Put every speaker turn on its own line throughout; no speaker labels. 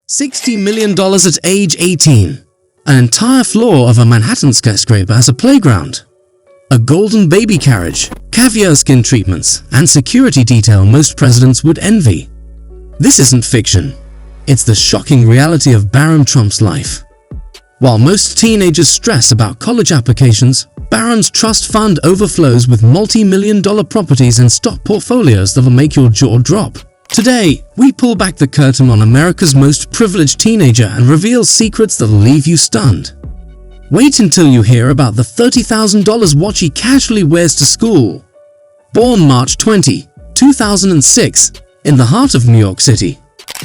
$60 million at age 18. An entire floor of a Manhattan skyscraper as a playground. A golden baby carriage, caviar skin treatments, and security detail most presidents would envy. This isn't fiction. It's the shocking reality of Barron Trump's life. While most teenagers stress about college applications, Barron's trust fund overflows with multi-million-dollar properties and stock portfolios that'll make your jaw drop. Today, we pull back the curtain on America's most privileged teenager and reveal secrets that'll leave you stunned. Wait until you hear about the $30,000 watch he casually wears to school. Born March 20, 2006, in the heart of New York City,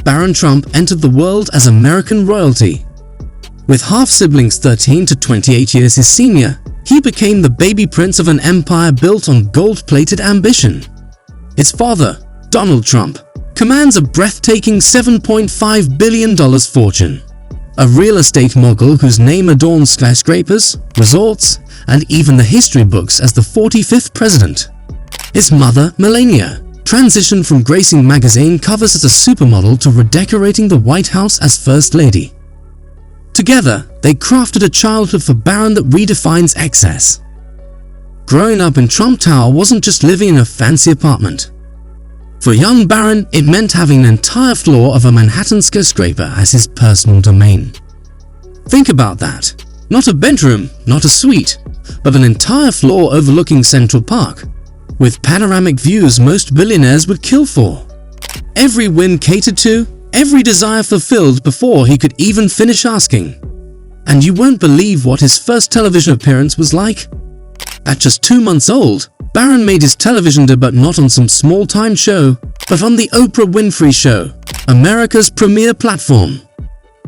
Barron Trump entered the world as American royalty. With half-siblings 13 to 28 years his senior, he became the baby prince of an empire built on gold-plated ambition. His father, Donald Trump, commands a breathtaking $7.5 billion fortune. A real estate mogul whose name adorns skyscrapers, resorts, and even the history books as the 45th president. His mother, Melania, transitioned from gracing magazine covers as a supermodel to redecorating the White House as First Lady. Together, they crafted a childhood for Barron that redefines excess. Growing up in Trump Tower wasn't just living in a fancy apartment. For young Barron, it meant having an entire floor of a Manhattan skyscraper as his personal domain. Think about that. Not a bedroom, not a suite, but an entire floor overlooking Central Park, with panoramic views most billionaires would kill for. Every whim catered to, every desire fulfilled before he could even finish asking. And you won't believe what his first television appearance was like. At just 2 months old, Barron made his television debut not on some small-time show, but on the Oprah Winfrey Show, America's premier platform.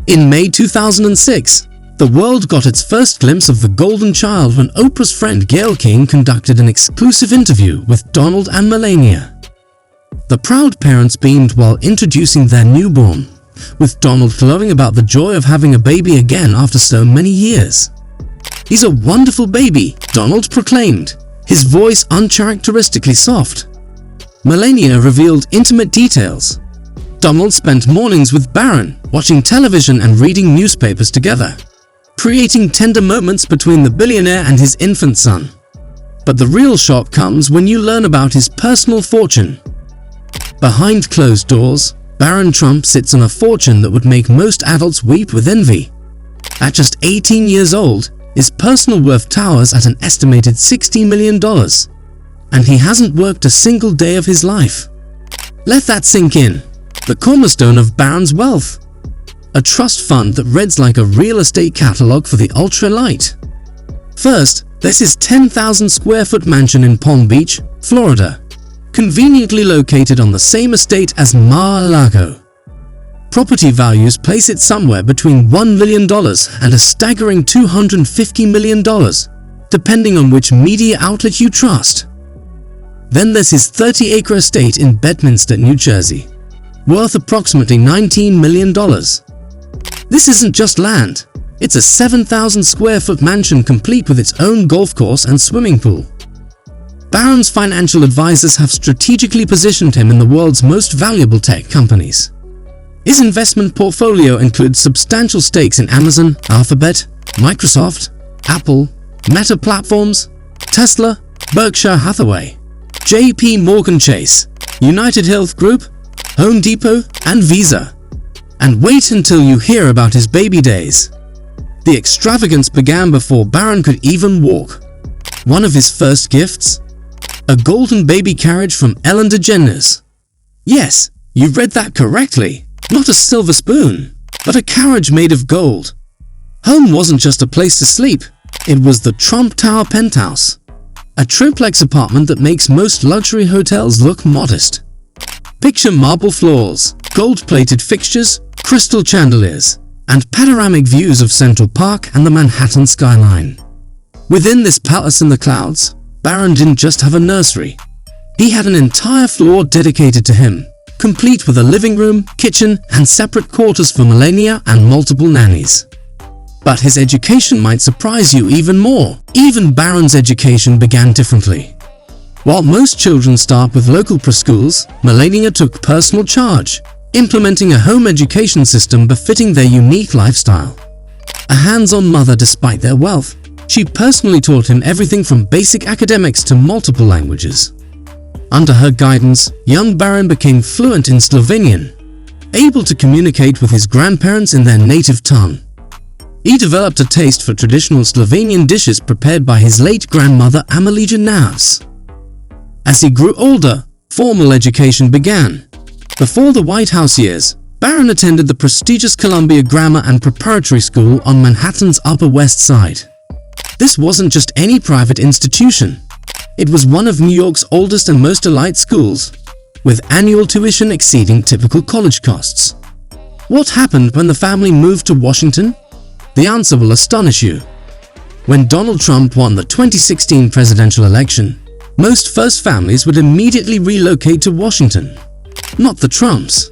In May 2006, the world got its first glimpse of the golden child when Oprah's friend Gayle King conducted an exclusive interview with Donald and Melania. The proud parents beamed while introducing their newborn, with Donald glowing about the joy of having a baby again after so many years. "He's a wonderful baby," Donald proclaimed, his voice uncharacteristically soft. Melania revealed intimate details. Donald spent mornings with Barron, watching television and reading newspapers together, creating tender moments between the billionaire and his infant son. But the real shock comes when you learn about his personal fortune. Behind closed doors, Barron Trump sits on a fortune that would make most adults weep with envy. At just 18 years old, his personal worth towers at an estimated $60 million, and he hasn't worked a single day of his life. Let that sink in. The cornerstone of Barron's wealth. A trust fund that reads like a real estate catalog for the ultra-elite. First, there's his 10,000 square foot mansion in Palm Beach, Florida, conveniently located on the same estate as Mar-a-Lago. Property values place it somewhere between $1 million and a staggering $250 million, depending on which media outlet you trust. Then there's his 30-acre estate in Bedminster, New Jersey, worth approximately $19 million. This isn't just land, it's a 7,000 square foot mansion complete with its own golf course and swimming pool. Barron's financial advisors have strategically positioned him in the world's most valuable tech companies. His investment portfolio includes substantial stakes in Amazon, Alphabet, Microsoft, Apple, Meta Platforms, Tesla, Berkshire Hathaway, JP Morgan Chase, United Health Group, Home Depot, and Visa. And wait until you hear about his baby days. The extravagance began before Barron could even walk. One of his first gifts? A golden baby carriage from Ellen DeGeneres. Yes, you read that correctly. Not a silver spoon, but a carriage made of gold. Home wasn't just a place to sleep, it was the Trump Tower penthouse. A triplex apartment that makes most luxury hotels look modest. Picture marble floors, gold-plated fixtures, crystal chandeliers, and panoramic views of Central Park and the Manhattan skyline. Within this palace in the clouds, Barron didn't just have a nursery. He had an entire floor dedicated to him, complete with a living room, kitchen, and separate quarters for Melania and multiple nannies. But his education might surprise you even more. Even Barron's education began differently. While most children start with local preschools, Melania took personal charge, implementing a home education system befitting their unique lifestyle. A hands-on mother despite their wealth, she personally taught him everything from basic academics to multiple languages. Under her guidance, young Barron became fluent in Slovenian, able to communicate with his grandparents in their native tongue. He developed a taste for traditional Slovenian dishes prepared by his late grandmother Amelija Navs. As he grew older, formal education began. Before the White House years, Barron attended the prestigious Columbia Grammar and Preparatory School on Manhattan's Upper West Side. This wasn't just any private institution. It was one of New York's oldest and most elite schools, with annual tuition exceeding typical college costs. What happened when the family moved to Washington? The answer will astonish you. When Donald Trump won the 2016 presidential election, most first families would immediately relocate to Washington, not the Trumps.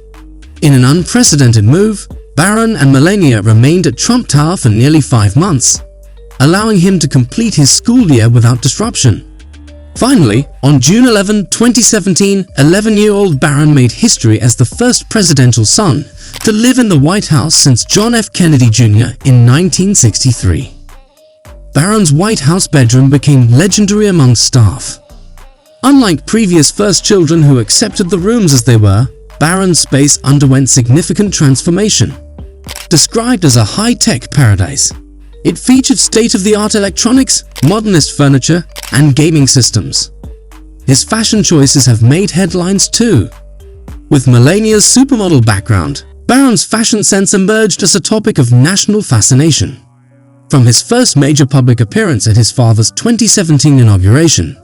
In an unprecedented move, Barron and Melania remained at Trump Tower for nearly 5 months, allowing him to complete his school year without disruption. Finally, on June 11, 2017, 11-year-old Barron made history as the first presidential son to live in the White House since John F. Kennedy Jr. in 1963. Barron's White House bedroom became legendary among staff. Unlike previous first children who accepted the rooms as they were, Barron's space underwent significant transformation. Described as a high-tech paradise, it featured state-of-the-art electronics, modernist furniture, and gaming systems. His fashion choices have made headlines too. With Melania's supermodel background, Barron's fashion sense emerged as a topic of national fascination. From his first major public appearance at his father's 2017 inauguration,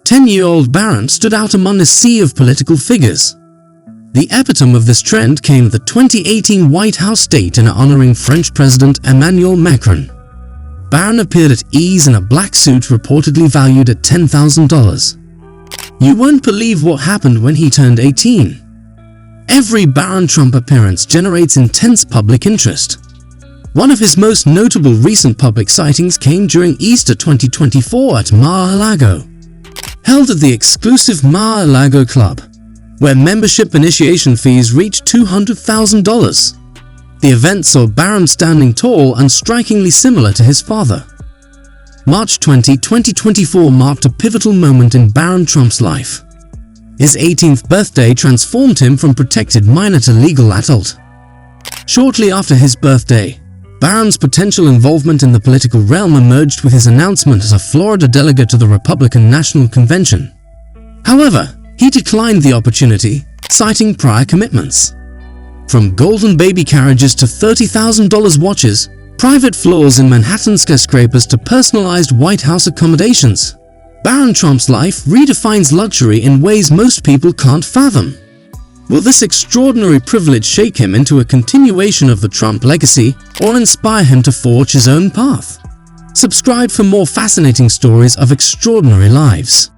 10-year-old Barron stood out among a sea of political figures. The epitome of this trend came the 2018 White House State Dinner honoring French President Emmanuel Macron. Barron appeared at ease in a black suit reportedly valued at $10,000. You won't believe what happened when he turned 18. Every Barron Trump appearance generates intense public interest. One of his most notable recent public sightings came during Easter 2024 at Mar-a-Lago. Held at the exclusive Mar-a-Lago Club, where membership initiation fees reached $200,000. The event saw Barron standing tall and strikingly similar to his father. March 20, 2024 marked a pivotal moment in Barron Trump's life. His 18th birthday transformed him from protected minor to legal adult. Shortly after his birthday, Barron's potential involvement in the political realm emerged with his announcement as a Florida delegate to the Republican National Convention. However, he declined the opportunity, citing prior commitments. From golden baby carriages to $30,000 watches, private floors in Manhattan skyscrapers to personalized White House accommodations, Barron Trump's life redefines luxury in ways most people can't fathom. Will this extraordinary privilege shake him into a continuation of the Trump legacy or inspire him to forge his own path? Subscribe for more fascinating stories of extraordinary lives.